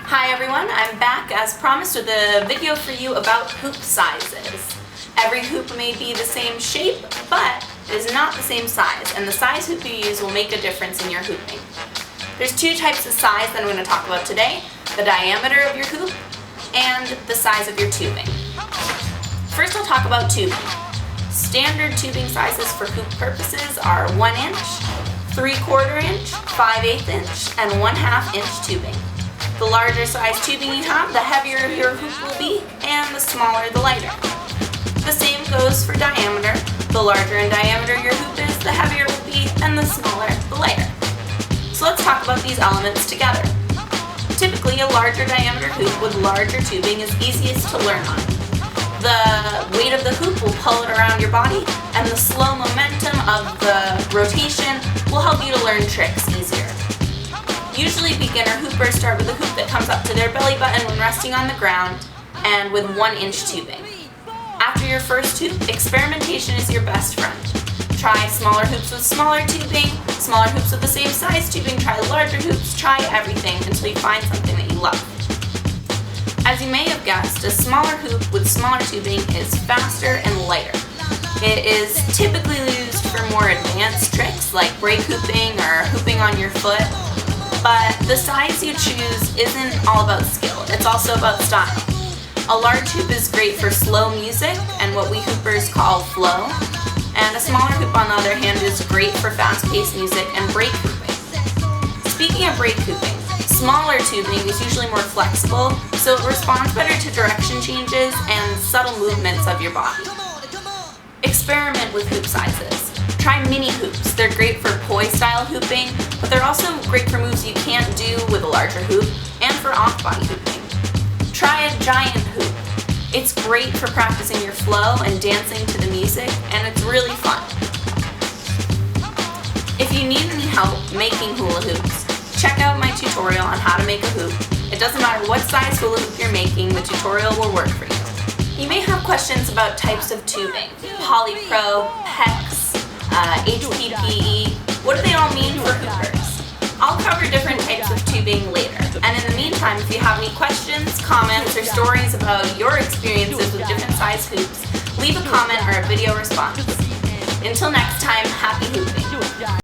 Hi everyone, I'm back as promised with a video for you about hoop sizes. Every hoop may be the same shape, but it is not the same size, and the size hoop you use will make a difference in your hooping. There's two types of size that I'm going to talk about today: the diameter of your hoop and the size of your tubing. First I'll talk about tubing. Standard tubing sizes for hoop purposes are 1 inch, 3/4 inch, 5/8 inch, and 1/2 inch tubing. The larger size tubing you have, the heavier your hoop will be, and the smaller the lighter. The same goes for diameter. The larger in diameter your hoop is, the heavier it will be, and the smaller the lighter. So let's talk about these elements together. Typically, a larger diameter hoop with larger tubing is easiest to learn on. The weight of the hoop will pull it around your body, and the slow momentum of the rotation will help you to learn tricks easier. Usually beginner hoopers start with a hoop that comes up to their belly button when resting on the ground and with 1 inch tubing. After your first hoop, experimentation is your best friend. Try smaller hoops with smaller tubing, smaller hoops with the same size tubing, try larger hoops, try everything until you find something that you love. As you may have guessed, a smaller hoop with smaller tubing is faster and lighter. It is typically used for more advanced tricks like break hooping or hooping on your foot. But the size you choose isn't all about skill, it's also about style. A large hoop is great for slow music and what we hoopers call flow, and a smaller hoop on the other hand is great for fast-paced music and break hooping. Speaking of break hooping, smaller tubing is usually more flexible, so it responds better to direction changes and subtle movements of your body. Experiment with hoop sizes. Try mini hoops. They're great for poi-style hooping, but they're also great for moves you can't do with a larger hoop and for off-body hooping. Try a giant hoop. It's great for practicing your flow and dancing to the music, and it's really fun. If you need any help making hula hoops, check out my tutorial on how to make a hoop. It doesn't matter what size hula hoop you're making, the tutorial will work for you. You may have questions about types of tubing: polypro, PEX, HPPE. What do they all mean for hoopers? I'll cover different types of tubing later. And in the meantime, if you have any questions, comments, or stories about your experiences with different size hoops, leave a comment or a video response. Until next time, happy hooping.